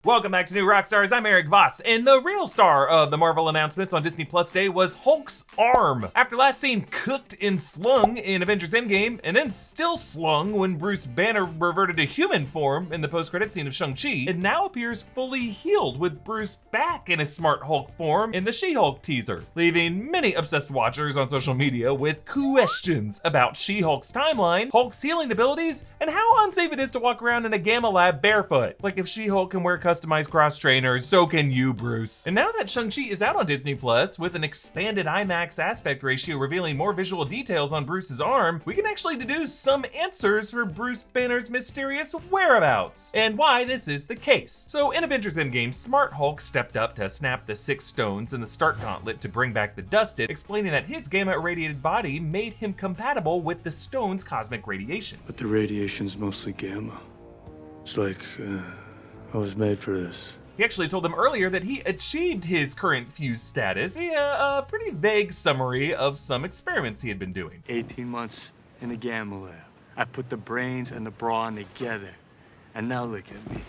Welcome back to New Rockstars. I'm Erik Voss, and the real star of the Marvel announcements on Disney Plus Day was Hulk's arm. After last seen cooked and slung in Avengers Endgame, and then still slung when Bruce Banner reverted to human form in the post-credit scene of Shang-Chi, it now appears fully healed with Bruce back in his smart Hulk form in the She-Hulk teaser, leaving many obsessed watchers on social media with questions about She-Hulk's timeline, Hulk's healing abilities, and how unsafe it is to walk around in a Gamma Lab barefoot. Like if She-Hulk can wear customized cross trainers, so can you, Bruce. And now that Shang-Chi is out on Disney Plus with an expanded IMAX aspect ratio revealing more visual details on Bruce's arm, we can actually deduce some answers for Bruce Banner's mysterious whereabouts and why this is the case. So in Avengers Endgame, Smart Hulk stepped up to snap the 6 stones in the Stark Gauntlet to bring back the Dusted, explaining that his gamma-irradiated body made him compatible with the stone's cosmic radiation. But the radiation's mostly gamma. It's like, I was made for this. He actually told them earlier that he achieved his current fuse status via a pretty vague summary of some experiments he had been doing. 18 months in the Gamma Lab. I put the brains and the brawn together. And now look at me.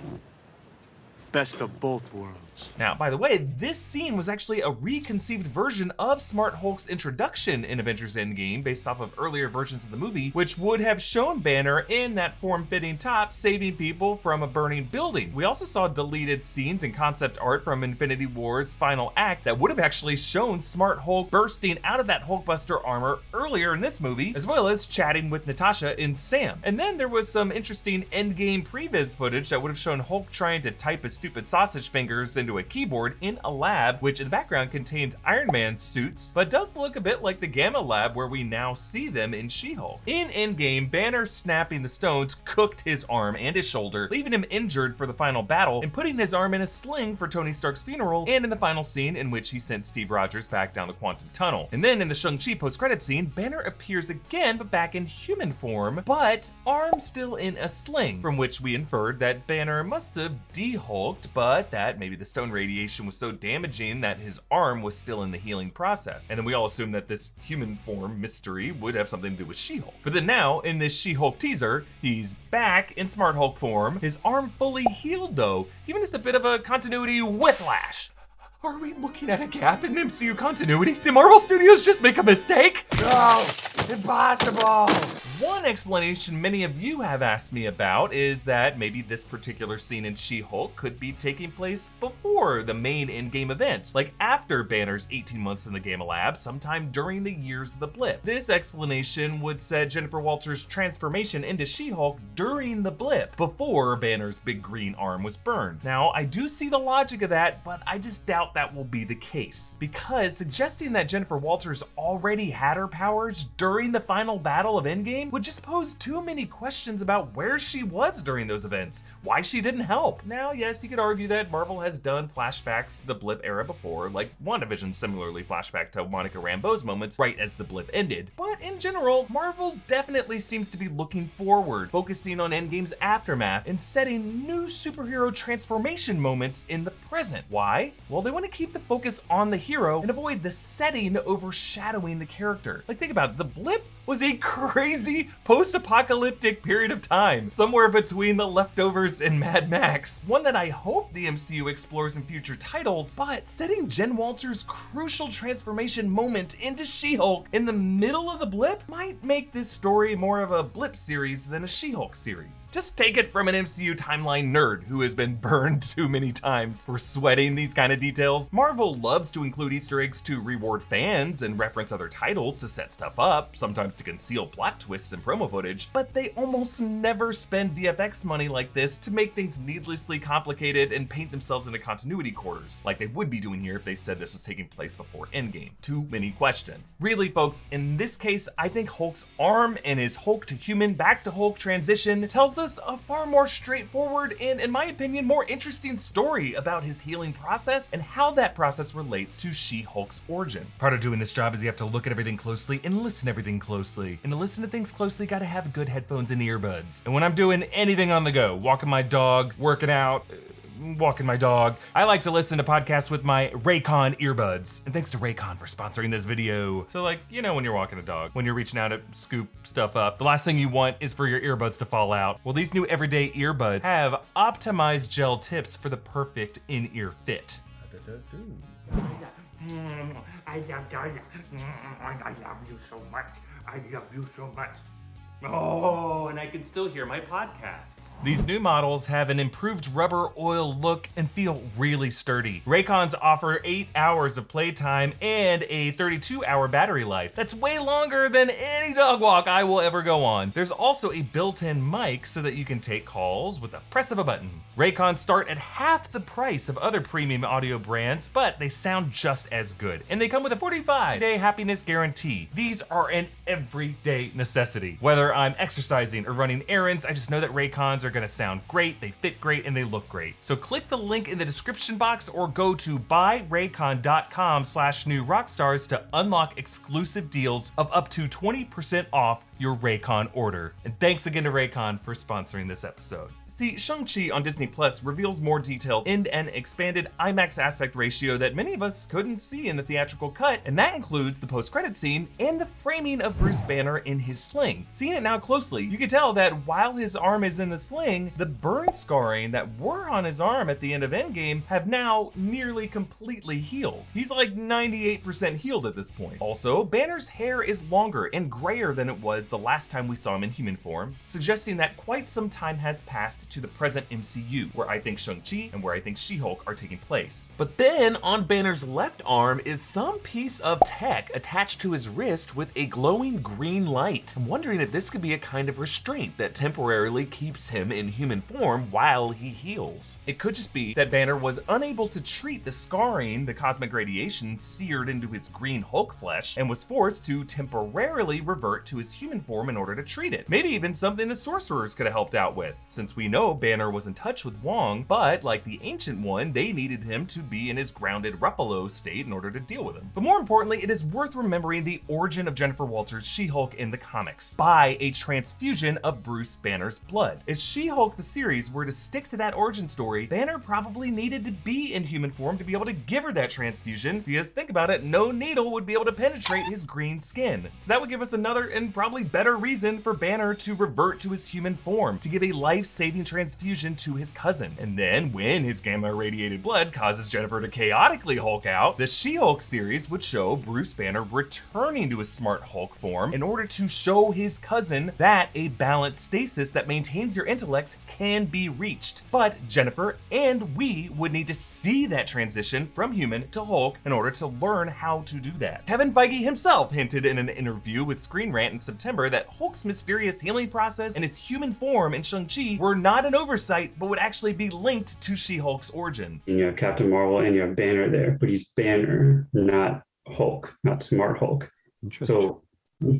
Best of both worlds. Now, by the way, this scene was actually a reconceived version of Smart Hulk's introduction in Avengers Endgame based off of earlier versions of the movie, which would have shown Banner in that form-fitting top saving people from a burning building. We also saw deleted scenes and concept art from Infinity War's final act that would have actually shown Smart Hulk bursting out of that Hulkbuster armor earlier in this movie, as well as chatting with Natasha and Sam. And then there was some interesting Endgame previs footage that would have shown Hulk trying to type his stupid sausage fingers into a keyboard in a lab, which in the background contains Iron Man suits, but does look a bit like the Gamma Lab where we now see them in She-Hulk. In Endgame, Banner snapping the stones cooked his arm and his shoulder, leaving him injured for the final battle and putting his arm in a sling for Tony Stark's funeral and in the final scene in which he sent Steve Rogers back down the quantum tunnel. And then in the Shang-Chi post-credit scene, Banner appears again but back in human form, but arm still in a sling, from which we inferred that Banner must have de-hulked, but that maybe the stone radiation was so damaging that his arm was still in the healing process. And then we all assumed that this human form mystery would have something to do with She-Hulk. But then now, in this She-Hulk teaser, he's back in Smart Hulk form, his arm fully healed though, giving us a bit of a continuity whiplash. Are we looking at a gap in MCU continuity? Did Marvel Studios just make a mistake? No, impossible. One explanation many of you have asked me about is that maybe this particular scene in She-Hulk could be taking place before the main Endgame events, like after Banner's 18 months in the Gamma Lab, sometime during the years of the blip. This explanation would set Jennifer Walters' transformation into She-Hulk during the blip, before Banner's big green arm was burned. Now, I do see the logic of that, but I just doubt that will be the case, because suggesting that Jennifer Walters already had her powers during the final battle of Endgame would just pose too many questions about where she was during those events, why she didn't help. Now, yes, you could argue that Marvel has done flashbacks to the blip era before, like WandaVision similarly flashback to Monica Rambeau's moments right as the blip ended, but in general, Marvel definitely seems to be looking forward, focusing on Endgame's aftermath and setting new superhero transformation moments in the present. Why? Well, they want to keep the focus on the hero and avoid the setting overshadowing the character. Like, think about it, the blip was a crazy post-apocalyptic period of time, somewhere between The Leftovers and Mad Max. One that I hope the MCU explores in future titles, but setting Jen Walters' crucial transformation moment into She-Hulk in the middle of the blip might make this story more of a blip series than a She-Hulk series. Just take it from an MCU timeline nerd who has been burned too many times for sweating these kind of details. Marvel loves to include Easter eggs to reward fans and reference other titles to set stuff up, sometimes to conceal plot twists and promo footage, but they almost never spend VFX money like this to make things needlessly complicated and paint themselves into continuity corners, like they would be doing here if they said this was taking place before Endgame. Too many questions. Really, folks, in this case, I think Hulk's arm and his Hulk to human back to Hulk transition tells us a far more straightforward and, in my opinion, more interesting story about his healing process and how that process relates to She-Hulk's origin. Part of doing this job is you have to look at everything closely and listen to everything closely. And to listen to things closely, gotta have good headphones and earbuds. And when I'm doing anything on the go, walking my dog, working out, walking my dog, I like to listen to podcasts with my Raycon earbuds. And thanks to Raycon for sponsoring this video. So like, you know when you're walking a dog, when you're reaching out to scoop stuff up, the last thing you want is for your earbuds to fall out. Well, these new everyday earbuds have optimized gel tips for the perfect in-ear fit. I love you so much. I love you so much. Oh, and I can still hear my podcasts. These new models have an improved rubber oil look and feel really sturdy. Raycons offer 8 hours of playtime and a 32-hour battery life. That's way longer than any dog walk I will ever go on. There's also a built-in mic so that you can take calls with a press of a button. Raycons start at half the price of other premium audio brands, but they sound just as good. And they come with a 45-day happiness guarantee. These are an everyday necessity. Whether I'm exercising or running errands, I just know that Raycons are gonna sound great, they fit great, and they look great. So click the link in the description box or go to buyraycon.com/new rockstars to unlock exclusive deals of up to 20% off your Raycon order. And thanks again to Raycon for sponsoring this episode. See, Shang-Chi on Disney Plus reveals more details in an expanded IMAX aspect ratio that many of us couldn't see in the theatrical cut, and that includes the post-credit scene and the framing of Bruce Banner in his sling. Seeing it now closely, you can tell that while his arm is in the sling, the burn scarring that were on his arm at the end of Endgame have now nearly completely healed. He's like 98% healed at this point. Also, Banner's hair is longer and grayer than it was the last time we saw him in human form, suggesting that quite some time has passed to the present MCU, where I think Shang-Chi and where I think She-Hulk are taking place. But then on Banner's left arm is some piece of tech attached to his wrist with a glowing green light. I'm wondering if this could be a kind of restraint that temporarily keeps him in human form while he heals. It could just be that Banner was unable to treat the scarring the cosmic radiation seared into his green Hulk flesh and was forced to temporarily revert to his human form in order to treat it. Maybe even something the sorcerers could have helped out with, since we know Banner was in touch with Wang, but like the Ancient One, they needed him to be in his grounded Ruffalo state in order to deal with him. But more importantly, it is worth remembering the origin of Jennifer Walters' She-Hulk in the comics, by a transfusion of Bruce Banner's blood. If She-Hulk the series were to stick to that origin story, Banner probably needed to be in human form to be able to give her that transfusion, because think about it, no needle would be able to penetrate his green skin. So that would give us another and probably better reason for Banner to revert to his human form, to give a life-saving transfusion to his cousin. And then when his gamma-irradiated blood causes Jennifer to chaotically Hulk out, the She-Hulk series would show Bruce Banner returning to his smart Hulk form in order to show his cousin that a balanced stasis that maintains your intellect can be reached. But Jennifer and we would need to see that transition from human to Hulk in order to learn how to do that. Kevin Feige himself hinted in an interview with Screen Rant in September that Hulk's mysterious healing process and his human form in Shang-Chi were not an oversight, but would actually be linked to She-Hulk's origin. You have Captain Marvel and you have Banner there, but he's Banner, not Hulk, not Smart Hulk. Interesting. So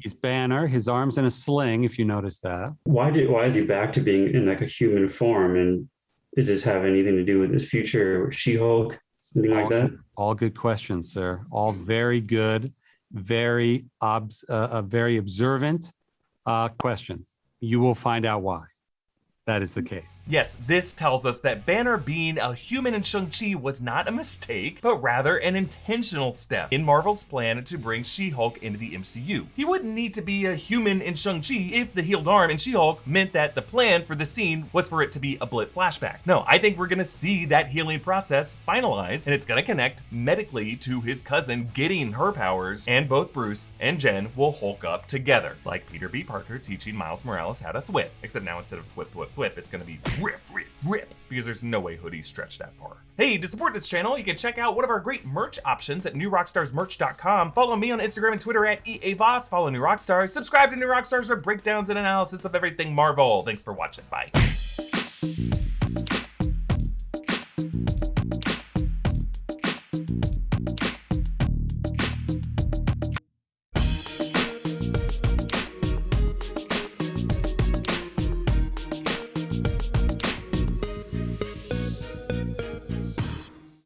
He's Banner, his arm's in a sling, if you notice that. why is he back to being in like a human form? And does this have anything to do with his future or She-Hulk, something like that? All good questions, sir. All very good, very observant questions. You will find out why that is the case. Yes, this tells us that Banner being a human in Shang-Chi was not a mistake, but rather an intentional step in Marvel's plan to bring She-Hulk into the MCU. He wouldn't need to be a human in Shang-Chi if the healed arm in She-Hulk meant that the plan for the scene was for it to be a blip flashback. No, I think we're gonna see that healing process finalized, and it's gonna connect medically to his cousin getting her powers, and both Bruce and Jen will Hulk up together, like Peter B. Parker teaching Miles Morales how to thwip, except now instead of thwip, it's gonna be rip, because there's no way hoodies stretch that far. Hey, to support this channel, you can check out one of our great merch options at newrockstarsmerch.com. Follow me on Instagram and Twitter at EA Voss. Follow New Rockstars. Subscribe to New Rockstars for breakdowns and analysis of everything Marvel. Thanks for watching. Bye.